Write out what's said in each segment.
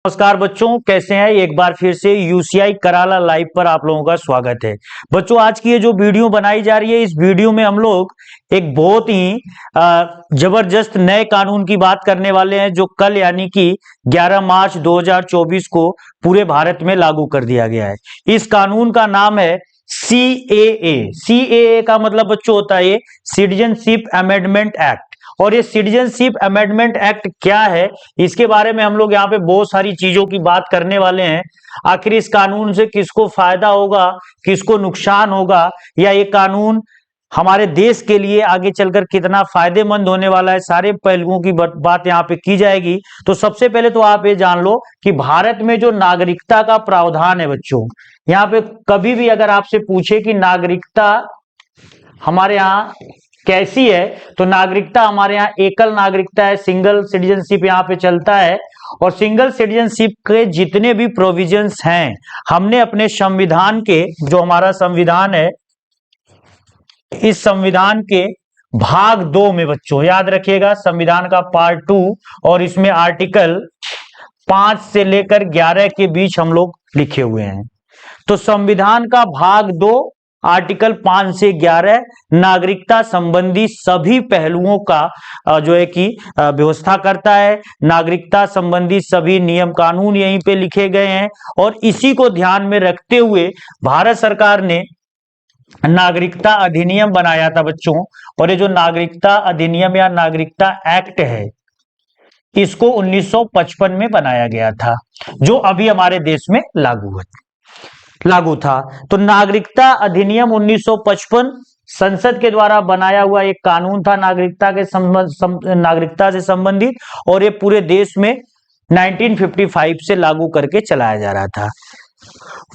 नमस्कार बच्चों, कैसे हैं। एक बार फिर से यूसीआई कराला लाइव पर आप लोगों का स्वागत है। बच्चों, आज की ये जो वीडियो बनाई जा रही है, इस वीडियो में हम लोग एक बहुत ही जबरदस्त नए कानून की बात करने वाले हैं, जो कल यानी कि 11 मार्च 2024 को पूरे भारत में लागू कर दिया गया है। इस कानून का नाम है सीएए। सीएए का मतलब बच्चों होता है सिटीजनशिप अमेंडमेंट एक्ट। और ये सिटीजनशिप अमेंडमेंट एक्ट क्या है, इसके बारे में हम लोग यहाँ पे बहुत सारी चीजों की बात करने वाले हैं। आखिर इस कानून से किसको फायदा होगा, किसको नुकसान होगा, या ये कानून हमारे देश के लिए आगे चलकर कितना फायदेमंद होने वाला है, सारे पहलुओं की बात यहाँ पे की जाएगी। तो सबसे पहले तो आप ये जान लो कि भारत में जो नागरिकता का प्रावधान है बच्चों, यहाँ पे कभी भी अगर आपसे पूछे कि नागरिकता हमारे यहाँ कैसी है, तो नागरिकता हमारे यहाँ एकल नागरिकता है, सिंगल सिटीजनशिप यहाँ पे चलता है। और सिंगल सिटीजनशिप के जितने भी प्रोविजंस हैं, हमने अपने संविधान के, जो हमारा संविधान है, इस संविधान के भाग 2 में बच्चों याद रखिएगा, संविधान का पार्ट 2, और इसमें आर्टिकल 5 से लेकर 11 के बीच हम लोग लिखे हुए हैं। तो संविधान का भाग 2 आर्टिकल 5 से 11 नागरिकता संबंधी सभी पहलुओं का जो है कि व्यवस्था करता है। नागरिकता संबंधी सभी नियम कानून यहीं पे लिखे गए हैं, और इसी को ध्यान में रखते हुए भारत सरकार ने नागरिकता अधिनियम बनाया था बच्चों। और ये जो नागरिकता अधिनियम या नागरिकता एक्ट है, इसको 1955 में बनाया गया था, जो अभी हमारे देश में लागू था। तो नागरिकता अधिनियम 1955 संसद के द्वारा बनाया हुआ एक कानून था नागरिकता से संबंधित, और ये पूरे देश में 1955 से लागू करके चलाया जा रहा था।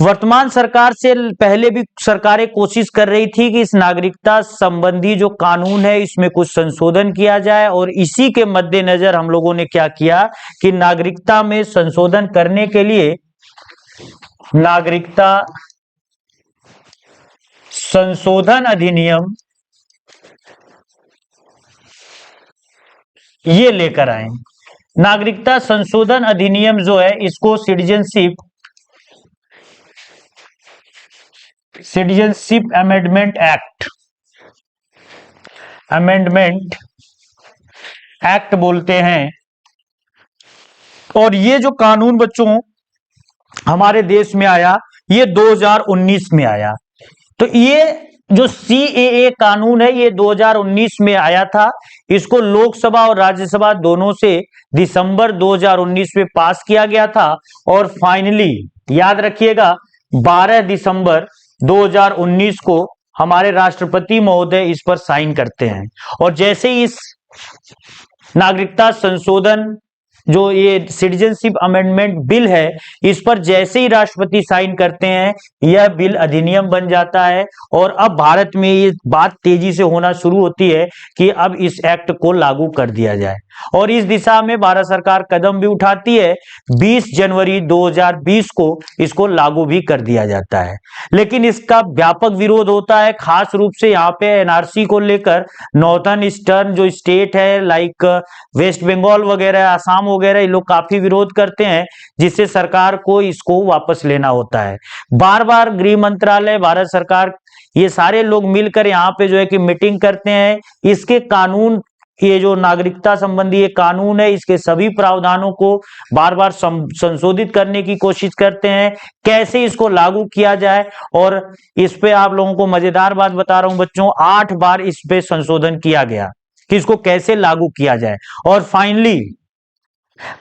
वर्तमान सरकार से पहले भी सरकारें कोशिश कर रही थी कि इस नागरिकता संबंधी जो कानून है, इसमें कुछ संशोधन किया जाए, और इसी के मद्देनजर हम लोगों ने क्या किया कि नागरिकता में संशोधन करने के लिए नागरिकता संशोधन अधिनियम ये लेकर आए। नागरिकता संशोधन अधिनियम जो है, इसको सिटीजनशिप अमेंडमेंट एक्ट बोलते हैं। और ये जो कानून बच्चों हमारे देश में आया, ये 2019 में आया। तो ये जो सीएए कानून है, ये 2019 में आया था। इसको लोकसभा और राज्यसभा दोनों से दिसंबर 2019 में पास किया गया था, और फाइनली याद रखिएगा 12 दिसंबर 2019 को हमारे राष्ट्रपति महोदय इस पर साइन करते हैं। और जैसे ही इस नागरिकता संशोधन जो ये सिटीजनशिप अमेंडमेंट बिल है, इस पर जैसे ही राष्ट्रपति साइन करते हैं, यह बिल अधिनियम बन जाता है। और अब भारत में ये बात तेजी से होना शुरू होती है कि अब इस एक्ट को लागू कर दिया जाए, और इस दिशा में भारत सरकार कदम भी उठाती है। 20 जनवरी 2020 को इसको लागू भी कर दिया जाता है। लेकिन इसका व्यापक विरोध होता है, खास रूप से यहाँ पे एनआरसी को लेकर नॉर्थन ईस्टर्न जो स्टेट है, लाइक वेस्ट बंगाल वगैरह, आसाम वगैरह, ये लोग काफी विरोध करते हैं, जिससे सरकार को इसको वापस लेना होता है। बार बार गृह मंत्रालय, भारत सरकार, ये सारे लोग मिलकर यहाँ पे जो है कि मीटिंग करते हैं। इसके कानून, ये जो नागरिकता संबंधी ये कानून है, इसके सभी प्रावधानों को बार बार संशोधित करने की कोशिश करते हैं, कैसे इसको लागू किया जाए। और इस पे आप लोगों को मजेदार बात बता रहा हूं बच्चों, 8 बार इस पे संशोधन किया गया कि इसको कैसे लागू किया जाए, और फाइनली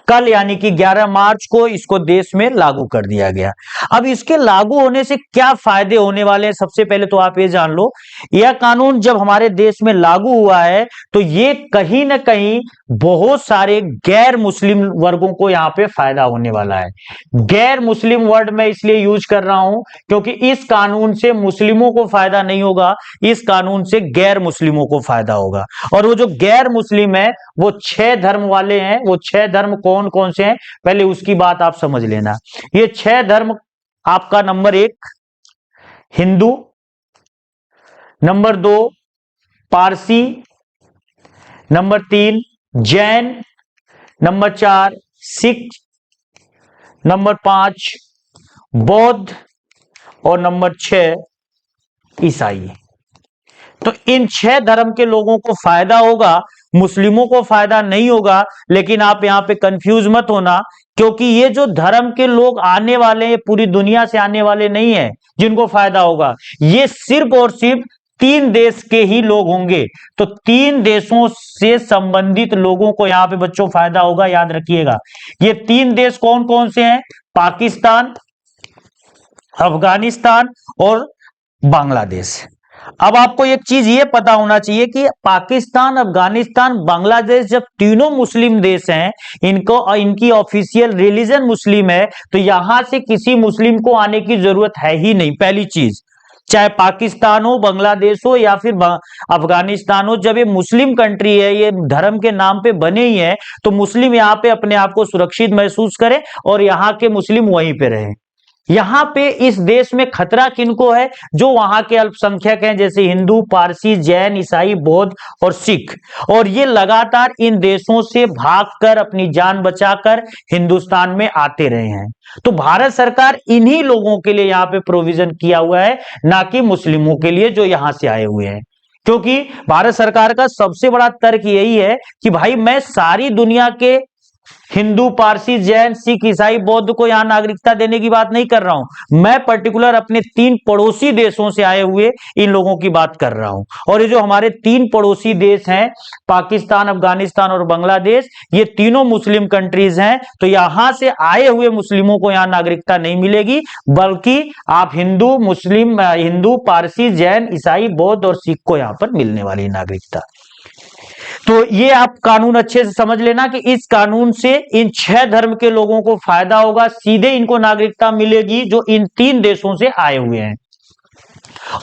कल यानी कि 11 मार्च को इसको देश में लागू कर दिया गया। अब इसके लागू होने से क्या फायदे होने वाले हैं, सबसे पहले तो आप ये जान लो, यह कानून जब हमारे देश में लागू हुआ है, तो ये कहीं ना कहीं बहुत सारे गैर मुस्लिम वर्गों को यहाँ पे फायदा होने वाला है। गैर मुस्लिम वर्ड मैं इसलिए यूज कर रहा हूं क्योंकि इस कानून से मुस्लिमों को फायदा नहीं होगा, इस कानून से गैर मुस्लिमों को फायदा होगा। और वो जो गैर मुस्लिम है, वो 6 धर्म वाले हैं। वो 6 धर्म कौन कौन से हैं, पहले उसकी बात आप समझ लेना। ये 6 धर्म आपका, number 1 Hindu, number 2 Parsi, number 3 Jain, number 4 Sikh, number 5 बौद्ध और नंबर 6 ईसाई। तो इन 6 धर्म के लोगों को फायदा होगा, मुस्लिमों को फायदा नहीं होगा। लेकिन आप यहां पे कंफ्यूज मत होना, क्योंकि ये जो धर्म के लोग आने वाले हैं पूरी दुनिया से आने वाले नहीं है जिनको फायदा होगा, ये सिर्फ और सिर्फ 3 देश के ही लोग होंगे। तो 3 देशों से संबंधित लोगों को यहां पे बच्चों फायदा होगा, याद रखिएगा। ये 3 देश कौन कौन से हैं? पाकिस्तान, अफगानिस्तान और बांग्लादेश। अब आपको एक चीज ये पता होना चाहिए कि पाकिस्तान, अफगानिस्तान, बांग्लादेश जब तीनों मुस्लिम देश हैं, इनको इनकी ऑफिशियल रिलीजन मुस्लिम है, तो यहां से किसी मुस्लिम को आने की जरूरत है ही नहीं। पहली चीज, चाहे पाकिस्तान हो, बांग्लादेश हो या फिर अफगानिस्तान हो, जब ये मुस्लिम कंट्री है, ये धर्म के नाम पे बने ही है, तो मुस्लिम यहां पे अपने आप को सुरक्षित महसूस करें और यहां के मुस्लिम वहीं पे रहें। यहां पे इस देश में खतरा किनको है? जो वहां के अल्पसंख्यक हैं, जैसे हिंदू, पारसी, जैन, ईसाई, बौद्ध और सिख। और ये लगातार इन देशों से भागकर अपनी जान बचाकर हिंदुस्तान में आते रहे हैं। तो भारत सरकार इन्हीं लोगों के लिए यहां पे प्रोविजन किया हुआ है, ना कि मुस्लिमों के लिए जो यहां से आए हुए हैं। क्योंकि भारत सरकार का सबसे बड़ा तर्क यही है कि भाई मैं सारी दुनिया के हिंदू, पारसी, जैन, सिख, ईसाई, बौद्ध को यहां नागरिकता देने की बात नहीं कर रहा हूं, मैं पर्टिकुलर अपने 3 पड़ोसी देशों से आए हुए इन लोगों की बात कर रहा हूं। और ये जो हमारे 3 पड़ोसी देश हैं, पाकिस्तान, अफगानिस्तान और बांग्लादेश, ये तीनों मुस्लिम कंट्रीज हैं। तो यहां से आए हुए मुस्लिमों को यहां नागरिकता नहीं मिलेगी, बल्कि आप हिंदू, मुस्लिम, हिंदू, पारसी, जैन, ईसाई, बौद्ध और सिख को यहां पर मिलने वाली नागरिकता। तो ये आप कानून अच्छे से समझ लेना कि इस कानून से इन 6 धर्म के लोगों को फायदा होगा, सीधे इनको नागरिकता मिलेगी जो इन 3 देशों से आए हुए हैं।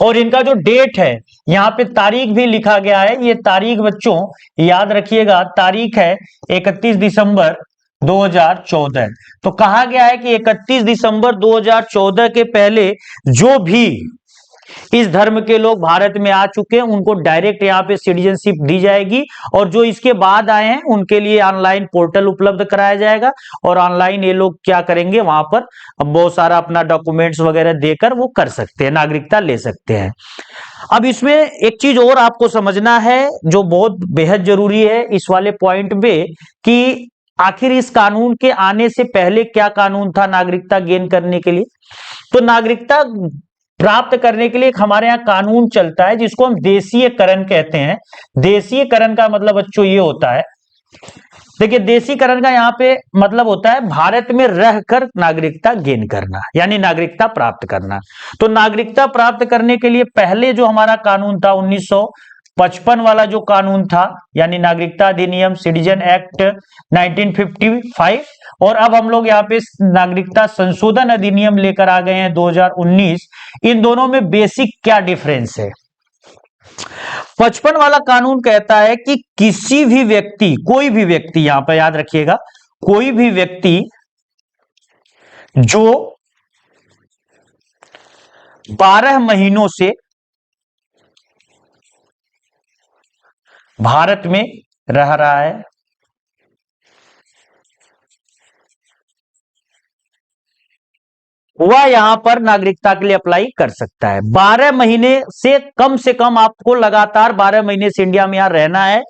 और इनका जो डेट है, यहां पे तारीख भी लिखा गया है। ये तारीख बच्चों याद रखिएगा, तारीख है 31 दिसंबर 2014। तो कहा गया है कि 31 दिसंबर 2014 के पहले जो भी इस धर्म के लोग भारत में आ चुके हैं, उनको डायरेक्ट यहाँ पे सिटीजनशिप दी जाएगी। और जो इसके बाद आए हैं उनके लिए ऑनलाइन पोर्टल उपलब्ध कराया जाएगा, और ऑनलाइन ये लोग क्या करेंगे, वहां पर बहुत सारा अपना डॉक्यूमेंट्स वगैरह देकर वो कर सकते हैं, नागरिकता ले सकते हैं। अब इसमें एक चीज और आपको समझना है जो बहुत बेहद जरूरी है इस वाले पॉइंट पे, कि आखिर इस कानून के आने से पहले क्या कानून था नागरिकता गेन करने के लिए। तो नागरिकता प्राप्त करने के लिए एक हमारे यहाँ कानून चलता है जिसको हम देशीयकरण कहते हैं। देशीयकरण का मतलब बच्चों ये होता है, देखिए देशीकरण का यहाँ पे मतलब होता है भारत में रहकर नागरिकता गेन करना, यानी नागरिकता प्राप्त करना। तो नागरिकता प्राप्त करने के लिए पहले जो हमारा कानून था 1955 वाला जो कानून था, यानी नागरिकता अधिनियम, सिटीजन एक्ट 1955, और अब हम लोग यहाँ पे नागरिकता संशोधन अधिनियम लेकर आ गए हैं 2019। इन दोनों में बेसिक क्या डिफरेंस है? 55 वाला कानून कहता है कि किसी भी व्यक्ति, कोई भी व्यक्ति, यहां पर याद रखिएगा, कोई भी व्यक्ति जो 12 महीनों से भारत में रह रहा है, वह यहां पर नागरिकता के लिए अप्लाई कर सकता है। 12 महीने से कम आपको लगातार 12 महीने से इंडिया में यहां रहना है।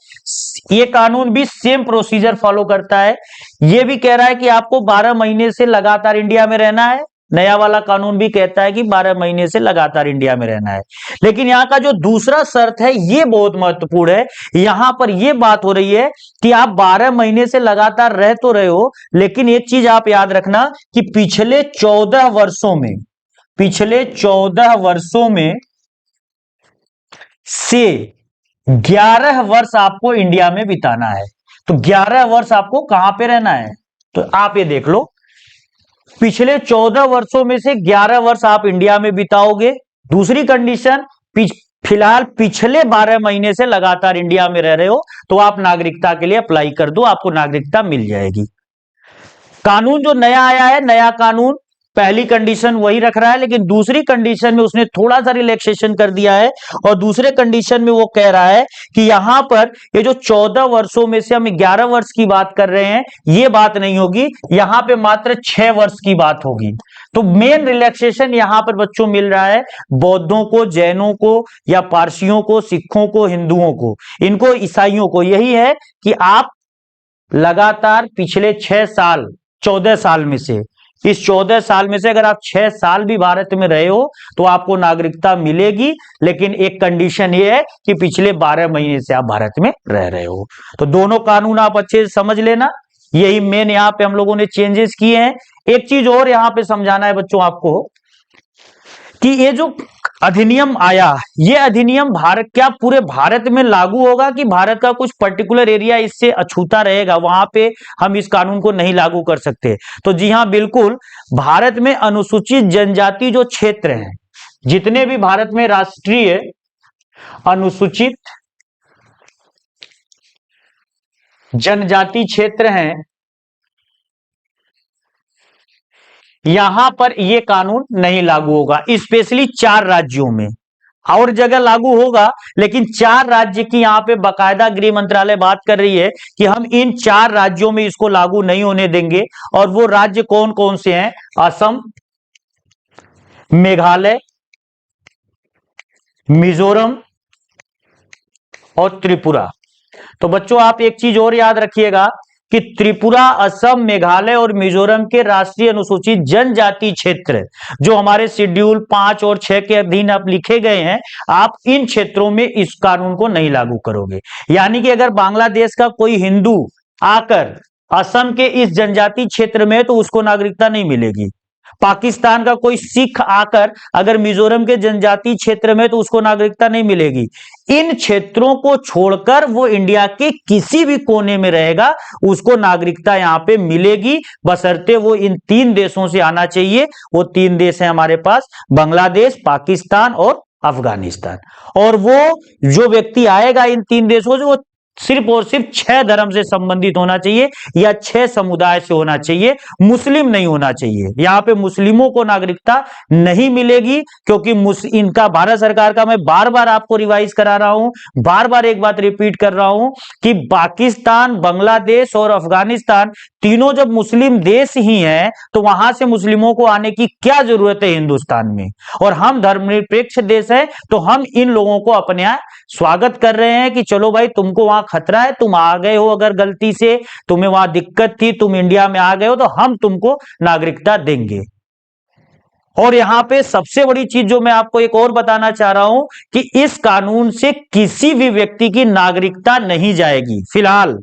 ये कानून भी सेम प्रोसीजर फॉलो करता है। ये भी कह रहा है कि आपको 12 महीने से लगातार इंडिया में रहना है। नया वाला कानून भी कहता है कि 12 महीने से लगातार इंडिया में रहना है। लेकिन यहाँ का जो दूसरा शर्त है ये बहुत महत्वपूर्ण है। यहां पर यह बात हो रही है कि आप 12 महीने से लगातार रह तो रहे हो, लेकिन एक चीज आप याद रखना कि पिछले 14 वर्षों में से 11 वर्ष आपको इंडिया में बिताना है। तो 11 वर्ष आपको कहां पे रहना है? तो आप ये देख लो, पिछले 14 वर्षों में से 11 वर्ष आप इंडिया में बिताओगे। दूसरी कंडीशन, फिलहाल पिछले 12 महीने से लगातार इंडिया में रह रहे हो, तो आप नागरिकता के लिए अप्लाई कर दो, आपको नागरिकता मिल जाएगी। कानून जो नया आया है, नया कानून पहली कंडीशन वही रख रहा है, लेकिन दूसरी कंडीशन में उसने थोड़ा सा रिलैक्सेशन कर दिया है और दूसरे कंडीशन में वो कह रहा है कि यहां पर ये जो 14 वर्षों में से हम 11 वर्ष की बात कर रहे हैं, ये बात नहीं होगी, यहां पे मात्र 6 वर्ष की बात होगी। तो मेन रिलैक्सेशन यहां पर बच्चों मिल रहा है बौद्धों को, जैनों को, या पारसियों को, सिखों को, हिंदुओं को, इनको, ईसाइयों को, यही है कि आप लगातार पिछले 6 साल, 14 साल में से, इस 14 साल में से अगर आप 6 साल भी भारत में रहे हो तो आपको नागरिकता मिलेगी, लेकिन एक कंडीशन ये है कि पिछले 12 महीने से आप भारत में रह रहे हो। तो दोनों कानून आप अच्छे से समझ लेना, यही मेन यहां पे हम लोगों ने चेंजेस किए हैं। एक चीज और यहां पे समझाना है बच्चों आपको कि ये जो अधिनियम आया, ये अधिनियम क्या पूरे भारत में लागू होगा कि भारत का कुछ पर्टिकुलर एरिया इससे अछूता रहेगा, वहां पे हम इस कानून को नहीं लागू कर सकते? तो जी हां, बिल्कुल, भारत में अनुसूचित जनजाति जो क्षेत्र हैं, जितने भी भारत में राष्ट्रीय अनुसूचित जनजाति क्षेत्र हैं, यहां पर यह कानून नहीं लागू होगा, स्पेशली 4 राज्यों में। और जगह लागू होगा, लेकिन 4 राज्य की यहां पे बाकायदा गृह मंत्रालय बात कर रही है कि हम इन 4 राज्यों में इसको लागू नहीं होने देंगे। और वो राज्य कौन कौन से हैं? असम, मेघालय, मिजोरम और त्रिपुरा। तो बच्चों आप एक चीज और याद रखिएगा कि त्रिपुरा, असम, मेघालय और मिजोरम के राष्ट्रीय अनुसूचित जनजाति क्षेत्र जो हमारे शेड्यूल 5 और 6 के अधीन आप लिखे गए हैं, आप इन क्षेत्रों में इस कानून को नहीं लागू करोगे। यानी कि अगर बांग्लादेश का कोई हिंदू आकर असम के इस जनजाति क्षेत्र में, तो उसको नागरिकता नहीं मिलेगी। पाकिस्तान का कोई सिख आकर अगर मिजोरम के जनजाति क्षेत्र में, तो उसको नागरिकता नहीं मिलेगी। इन क्षेत्रों को छोड़कर वो इंडिया के किसी भी कोने में रहेगा, उसको नागरिकता यहां पे मिलेगी, बशर्ते वो इन 3 देशों से आना चाहिए। वो 3 देश हैं हमारे पास, बांग्लादेश, पाकिस्तान और अफगानिस्तान। और वो जो व्यक्ति आएगा इन 3 देशों से, वो सिर्फ और सिर्फ 6 धर्म से संबंधित होना चाहिए या 6 समुदाय से होना चाहिए, मुस्लिम नहीं होना चाहिए। यहां पे मुस्लिमों को नागरिकता नहीं मिलेगी, क्योंकि इनका भारत सरकार का, मैं बार बार आपको रिवाइज करा रहा हूं, बार बार एक बात रिपीट कर रहा हूं कि पाकिस्तान, बांग्लादेश और अफगानिस्तान तीनों जब मुस्लिम देश ही हैं, तो वहां से मुस्लिमों को आने की क्या जरूरत है हिंदुस्तान में? और हम धर्मनिरपेक्ष देश है, तो हम इन लोगों को अपने यहां स्वागत कर रहे हैं कि चलो भाई, तुमको वहां खतरा है, तुम आ गए हो, अगर गलती से तुम्हें वहां दिक्कत थी, तुम इंडिया में आ गए हो, तो हम तुमको नागरिकता देंगे। और यहां पे सबसे बड़ी चीज जो मैं आपको एक और बताना चाह रहा हूं कि इस कानून से किसी भी व्यक्ति की नागरिकता नहीं जाएगी। फिलहाल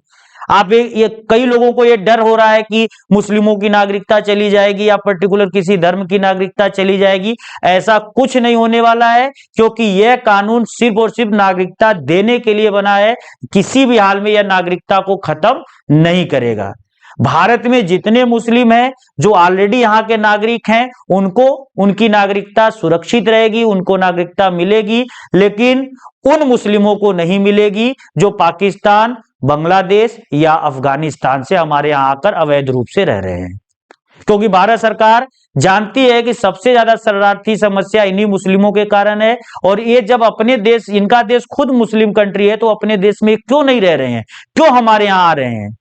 आप ये कई लोगों को ये डर हो रहा है कि मुस्लिमों की नागरिकता चली जाएगी या पर्टिकुलर किसी धर्म की नागरिकता चली जाएगी। ऐसा कुछ नहीं होने वाला है, क्योंकि यह कानून सिर्फ और सिर्फ नागरिकता देने के लिए बना है, किसी भी हाल में यह नागरिकता को खत्म नहीं करेगा। भारत में जितने मुस्लिम हैं जो ऑलरेडी यहां के नागरिक हैं, उनको उनकी नागरिकता सुरक्षित रहेगी, उनको नागरिकता मिलेगी, लेकिन उन मुस्लिमों को नहीं मिलेगी जो पाकिस्तान, बांग्लादेश या अफगानिस्तान से हमारे यहां आकर अवैध रूप से रह रहे हैं। क्योंकि भारत सरकार जानती है कि सबसे ज्यादा शरणार्थी समस्या इन्हीं मुस्लिमों के कारण है, और ये जब अपने देश, इनका देश खुद मुस्लिम कंट्री है, तो अपने देश में क्यों नहीं रह रहे हैं, क्यों हमारे यहां आ रहे हैं,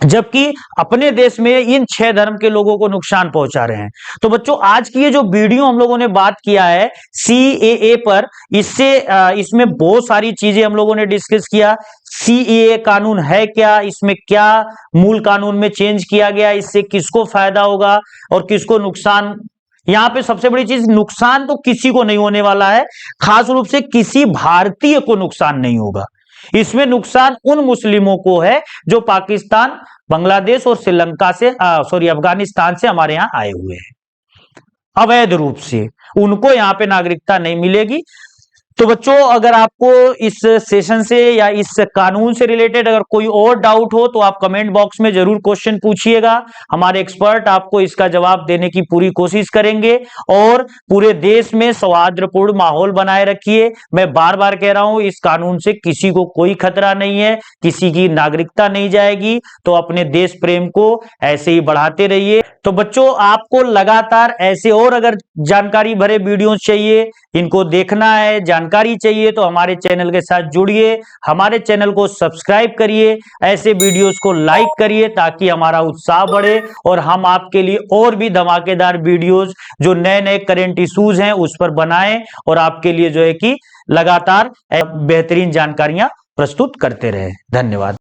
जबकि अपने देश में इन 6 धर्म के लोगों को नुकसान पहुंचा रहे हैं। तो बच्चों आज की ये जो वीडियो हम लोगों ने बात किया है सीएए पर, इसमें बहुत सारी चीजें हम लोगों ने डिस्कस किया। सीएए कानून है क्या, इसमें क्या मूल कानून में चेंज किया गया, इससे किसको फायदा होगा और किसको नुकसान। यहां पे सबसे बड़ी चीज, नुकसान तो किसी को नहीं होने वाला है, खास रूप से किसी भारतीय को नुकसान नहीं होगा। इसमें नुकसान उन मुस्लिमों को है जो पाकिस्तान, बांग्लादेश और श्रीलंका से, अफगानिस्तान से हमारे यहां आए हुए हैं अवैध रूप से, उनको यहां पे नागरिकता नहीं मिलेगी। तो बच्चों, अगर आपको इस सेशन से या इस कानून से रिलेटेड अगर कोई और डाउट हो तो आप कमेंट बॉक्स में जरूर क्वेश्चन पूछिएगा। हमारे एक्सपर्ट आपको इसका जवाब देने की पूरी कोशिश करेंगे। और पूरे देश में सौहार्दपूर्ण माहौल बनाए रखिए। मैं बार बार कह रहा हूं, इस कानून से किसी को कोई खतरा नहीं है, किसी की नागरिकता नहीं जाएगी। तो अपने देश प्रेम को ऐसे ही बढ़ाते रहिए। तो बच्चों, आपको लगातार ऐसे और अगर जानकारी भरे वीडियोस चाहिए, इनको देखना है, जानकारी चाहिए, तो हमारे चैनल के साथ जुड़िए, हमारे चैनल को सब्सक्राइब करिए, ऐसे वीडियोस को लाइक करिए ताकि हमारा उत्साह बढ़े और हम आपके लिए और भी धमाकेदार वीडियोस जो नए नए करंट इश्यूज हैं उस पर बनाएं और आपके लिए जो है कि लगातार बेहतरीन जानकारियां प्रस्तुत करते रहे। धन्यवाद।